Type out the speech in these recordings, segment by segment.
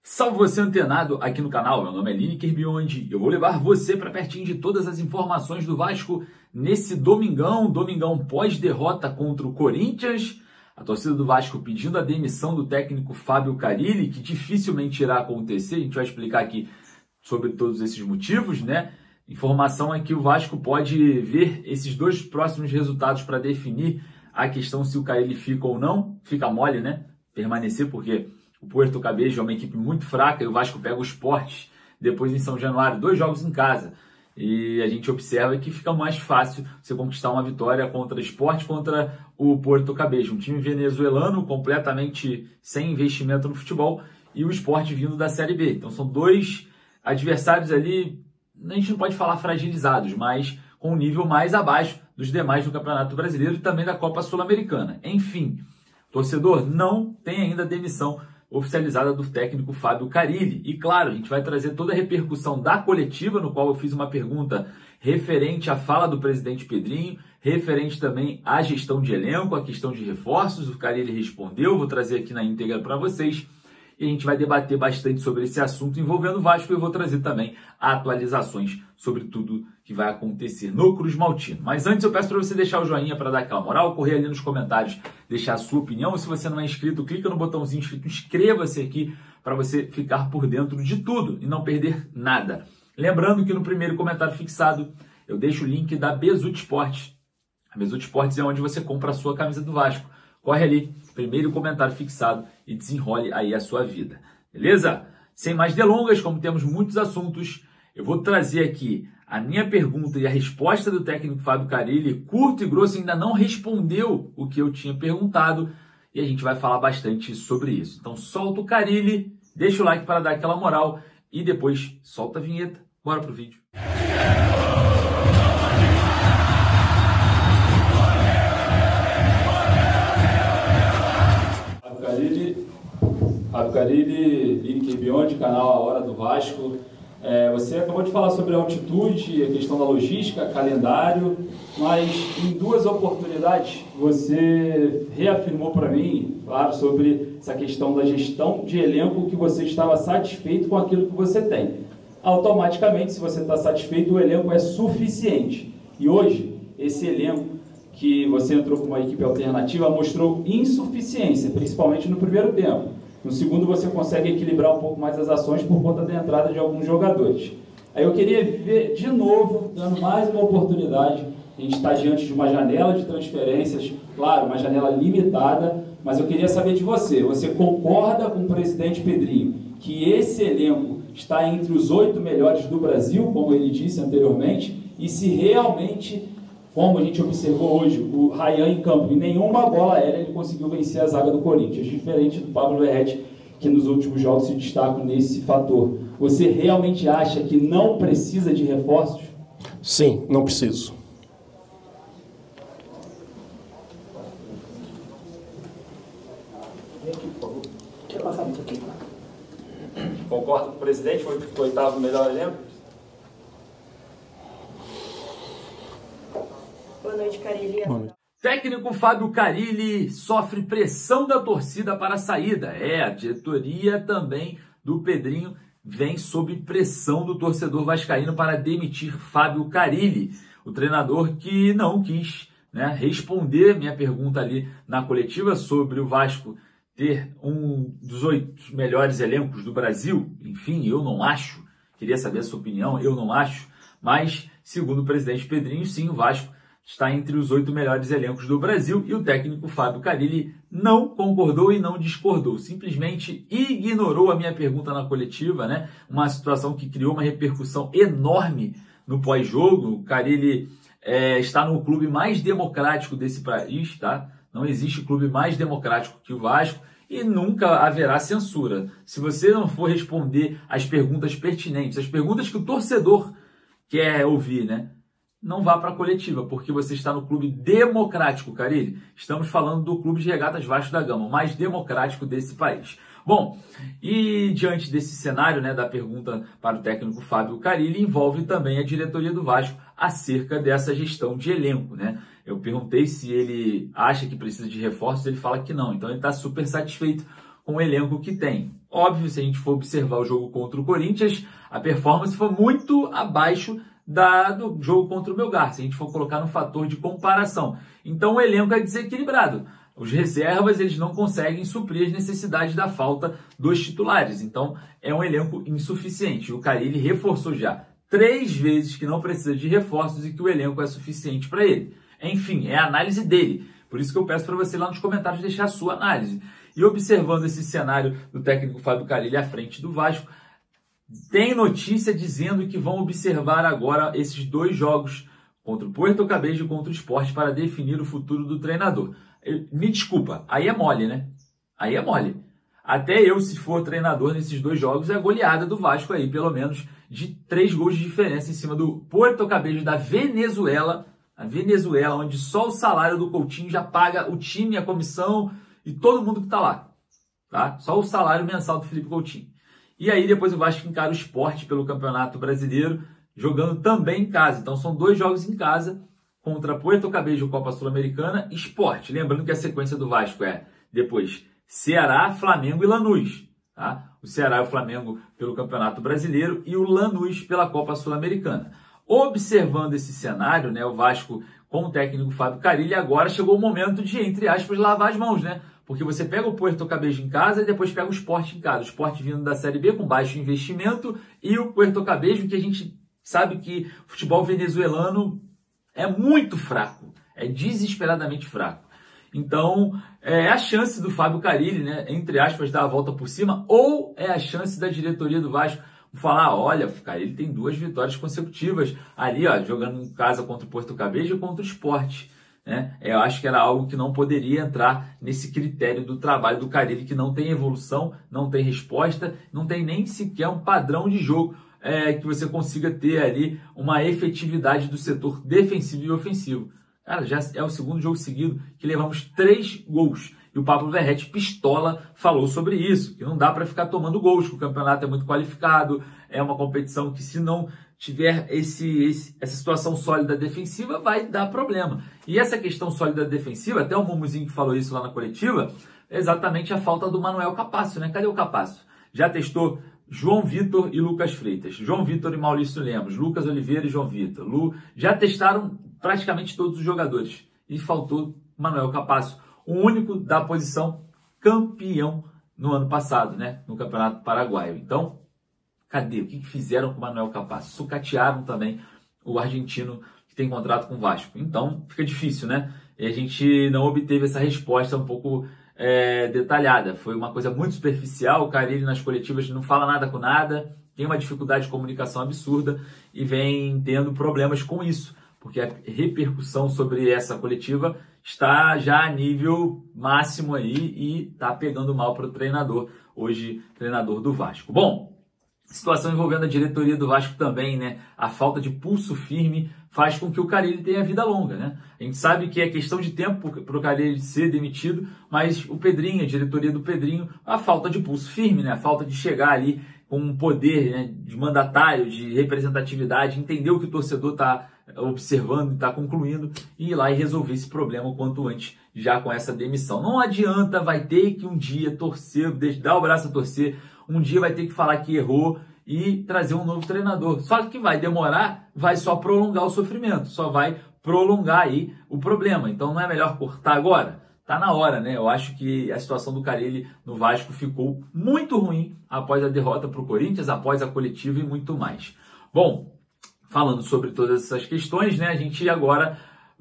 Salve você antenado aqui no canal, meu nome é Lineker Biondi. Eu vou levar você para pertinho de todas as informações do Vasco nesse domingão pós-derrota contra o Corinthians. A torcida do Vasco pedindo a demissão do técnico Fábio Carille, que dificilmente irá acontecer. A gente vai explicar aqui sobre todos esses motivos, né? Informação é que o Vasco pode ver esses dois próximos resultados para definir a questão se o Carille fica ou não. Fica mole, né? Permanecer, porque o Puerto Cabello é uma equipe muito fraca e o Vasco pega o Sport depois em São Januário, 2 jogos em casa. E a gente observa que fica mais fácil você conquistar uma vitória contra o Sport, contra o Puerto Cabello. Um time venezuelano completamente sem investimento no futebol e o Sport vindo da Série B. Então são dois adversários ali, a gente não pode falar fragilizados, mas com um nível mais abaixo dos demais do Campeonato Brasileiro e também da Copa Sul-Americana. Enfim, torcedor, não tem ainda demissão oficializada do técnico Fábio Carille. E claro, a gente vai trazer toda a repercussão da coletiva, no qual eu fiz uma pergunta referente à fala do presidente Pedrinho, referente também à gestão de elenco, à questão de reforços. O Carille respondeu, vou trazer aqui na íntegra para vocês. E a gente vai debater bastante sobre esse assunto envolvendo o Vasco e eu vou trazer também atualizações sobre tudo que vai acontecer no Cruz Maltino. Mas antes eu peço para você deixar o joinha para dar aquela moral, correr ali nos comentários, deixar a sua opinião. E se você não é inscrito, clica no botãozinho inscrito, inscreva-se aqui para você ficar por dentro de tudo e não perder nada. Lembrando que no primeiro comentário fixado eu deixo o link da Bezutti Esportes. A Bezutti Esportes é onde você compra a sua camisa do Vasco. Corre ali, primeiro comentário fixado e desenrole aí a sua vida, beleza? Sem mais delongas, como temos muitos assuntos, eu vou trazer aqui a minha pergunta e a resposta do técnico Fábio Carille, curto e grosso, ainda não respondeu o que eu tinha perguntado e a gente vai falar bastante sobre isso. Então solta o Carille, deixa o like para dar aquela moral e depois solta a vinheta. Bora pro vídeo. Fábio Carille, Lineker Biondi, canal A Hora do Vasco. Você acabou de falar sobre a altitude, a questão da logística, calendário, mas em 2 oportunidades você reafirmou para mim, claro, sobre essa questão da gestão de elenco, que você estava satisfeito com aquilo que você tem. Automaticamente, se você está satisfeito, o elenco é suficiente. E hoje, esse elenco que você entrou com uma equipe alternativa mostrou insuficiência, principalmente no primeiro tempo. No segundo, você consegue equilibrar um pouco mais as ações por conta da entrada de alguns jogadores. Aí eu queria ver de novo, dando mais uma oportunidade. A gente está diante de uma janela de transferências, claro, uma janela limitada, mas eu queria saber de você. Você concorda com o presidente Pedrinho que esse elenco está entre os 8 melhores do Brasil, como ele disse anteriormente, e se realmente, como a gente observou hoje, o Ryan em campo, em nenhuma bola aérea ele conseguiu vencer a zaga do Corinthians, diferente do Pablo Verratti, que nos últimos jogos se destaca nesse fator. Você realmente acha que não precisa de reforços? Sim, não preciso. Concordo com o presidente, foi o 8º melhor elenco? Boa noite, Carille. Técnico Fábio Carille sofre pressão da torcida para a saída. A diretoria também do Pedrinho vem sob pressão do torcedor vascaíno para demitir Fábio Carille. O treinador que não quis, responder minha pergunta ali na coletiva sobre o Vasco ter um dos 8 melhores elencos do Brasil. Enfim, eu não acho. Queria saber a sua opinião, eu não acho. Mas, segundo o presidente Pedrinho, sim, o Vasco está entre os 8 melhores elencos do Brasil e o técnico Fábio Carille não concordou e não discordou, simplesmente ignorou a minha pergunta na coletiva, Uma situação que criou uma repercussão enorme no pós-jogo. O Carille está no clube mais democrático desse país, tá? Não existe clube mais democrático que o Vasco e nunca haverá censura. Se você não for responder as perguntas pertinentes, as perguntas que o torcedor quer ouvir, não vá para a coletiva, porque você está no clube democrático, Carille. Estamos falando do Clube de Regatas Vasco da Gama, o mais democrático desse país. Bom, e diante desse cenário, da pergunta para o técnico Fábio Carille, envolve também a diretoria do Vasco acerca dessa gestão de elenco, Eu perguntei se ele acha que precisa de reforços, ele fala que não. Então ele está super satisfeito com o elenco que tem. óbvio, se a gente for observar o jogo contra o Corinthians, a performance foi muito abaixo do jogo contra o Melgar, se a gente for colocar no fator de comparação. Então o elenco é desequilibrado. Os reservas, eles não conseguem suprir as necessidades da falta dos titulares. Então é um elenco insuficiente. O Carille reforçou já 3 vezes que não precisa de reforços e que o elenco é suficiente para ele. Enfim, é a análise dele. Por isso que eu peço para você lá nos comentários deixar a sua análise. E observando esse cenário do técnico Fábio Carille à frente do Vasco, tem notícia dizendo que vão observar agora esses 2 jogos contra o Puerto Cabello e contra o Sport para definir o futuro do treinador. Me desculpa, aí é mole, né? Aí é mole. Até eu, se for treinador nesses 2 jogos, é a goleada do Vasco aí, pelo menos de 3 gols de diferença em cima do Puerto Cabello da Venezuela. A Venezuela, onde só o salário do Coutinho já paga o time, a comissão e todo mundo que está lá. Tá? Só o salário mensal do Felipe Coutinho. E aí depois o Vasco encara o Sport pelo Campeonato Brasileiro, jogando também em casa. Então são 2 jogos em casa, contra Puerto Cabello, Copa Sul-Americana e Sport. Lembrando que a sequência do Vasco é depois Ceará, Flamengo e Lanús. Tá? O Ceará e o Flamengo pelo Campeonato Brasileiro e o Lanús pela Copa Sul-Americana. Observando esse cenário, né, o Vasco com o técnico Fábio Carille, agora chegou o momento de, entre aspas, lavar as mãos, né? Porque você pega o Puerto Cabello em casa e depois pega o Sport em casa. O Sport vindo da Série B com baixo investimento e o Puerto Cabello, que a gente sabe que o futebol venezuelano é muito fraco, é desesperadamente fraco. Então, é a chance do Fábio Carille, né, entre aspas, dar a volta por cima, ou é a chance da diretoria do Vasco falar, olha, Carille tem 2 vitórias consecutivas ali, ó, jogando em casa contra o Puerto Cabello e contra o Sport. Né? Eu acho que era algo que não poderia entrar nesse critério do trabalho do Carille, que não tem evolução, não tem resposta, não tem nem sequer um padrão de jogo que você consiga ter ali uma efetividade do setor defensivo e ofensivo. Cara, já é o 2º jogo seguido que levamos 3 gols. E o Pablo Verrete, pistola, falou sobre isso, que não dá para ficar tomando gols, que o campeonato é muito qualificado, é uma competição que, se não tiver essa situação sólida defensiva, vai dar problema. E essa questão sólida defensiva, até o Mumuzinho que falou isso lá na coletiva, é exatamente a falta do Manuel Capasso, né? Cadê o Capasso? Já testou João Vitor e Lucas Freitas, João Vitor e Maurício Lemos, Lucas Oliveira e João Vitor. Já testaram praticamente todos os jogadores. E faltou Manuel Capasso, o único da posição campeão no ano passado, né? No Campeonato Paraguaio. Então, cadê? O que fizeram com o Manuel Capasso? Sucatearam também o argentino que tem contrato com o Vasco. Então, fica difícil, né? E a gente não obteve essa resposta um pouco detalhada. Foi uma coisa muito superficial. O Carille nas coletivas não fala nada com nada, tem uma dificuldade de comunicação absurda e vem tendo problemas com isso, porque a repercussão sobre essa coletiva está já a nível máximo aí e está pegando mal para o treinador, hoje treinador do Vasco. Bom, situação envolvendo a diretoria do Vasco também, né? A falta de pulso firme faz com que o Carille tenha vida longa, né? A gente sabe que é questão de tempo para o Carille ser demitido, mas o Pedrinho, a diretoria do Pedrinho, a falta de pulso firme, né? A falta de chegar ali com um poder, né, de mandatário, de representatividade, entender o que o torcedor está observando e está concluindo e ir lá e resolver esse problema o quanto antes, já com essa demissão. Não adianta, vai ter que um dia torcer, dar o braço a torcer, um dia vai ter que falar que errou e trazer um novo treinador. Só que vai demorar, vai só prolongar o sofrimento, só vai prolongar aí o problema. Então não é melhor cortar agora? Tá na hora, né? Eu acho que a situação do Carille no Vasco ficou muito ruim após a derrota para o Corinthians, após a coletiva e muito mais. Bom, falando sobre todas essas questões, né? A gente agora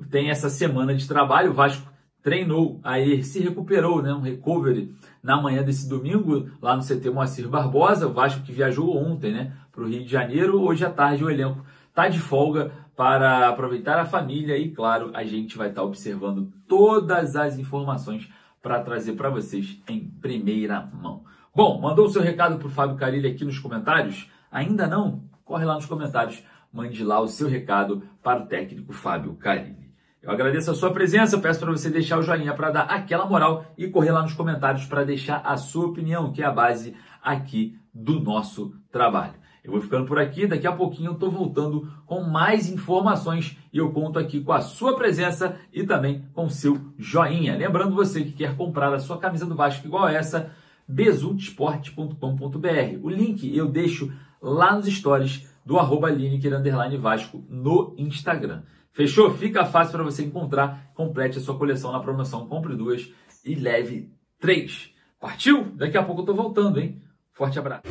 tem essa semana de trabalho. O Vasco treinou, aí se recuperou, né? Um recovery na manhã desse domingo lá no CT Moacir Barbosa. O Vasco que viajou ontem, né, para o Rio de Janeiro. Hoje à tarde o elenco está de folga para aproveitar a família e, claro, a gente vai estar observando todas as informações para trazer para vocês em primeira mão. Bom, mandou o seu recado para o Fábio Carille aqui nos comentários? Ainda não? Corre lá nos comentários, mande lá o seu recado para o técnico Fábio Carille. Eu agradeço a sua presença, peço para você deixar o joinha para dar aquela moral e correr lá nos comentários para deixar a sua opinião, que é a base aqui do nosso trabalho. Eu vou ficando por aqui, daqui a pouquinho eu estou voltando com mais informações e eu conto aqui com a sua presença e também com o seu joinha. Lembrando você que quer comprar a sua camisa do Vasco igual essa, besultesportes.com.br. O link eu deixo lá nos stories do @Lineker_Vasco no Instagram. Fechou? Fica fácil para você encontrar. Complete a sua coleção na promoção Compre 2 e leve 3. Partiu? Daqui a pouco eu tô voltando, hein? Forte abraço.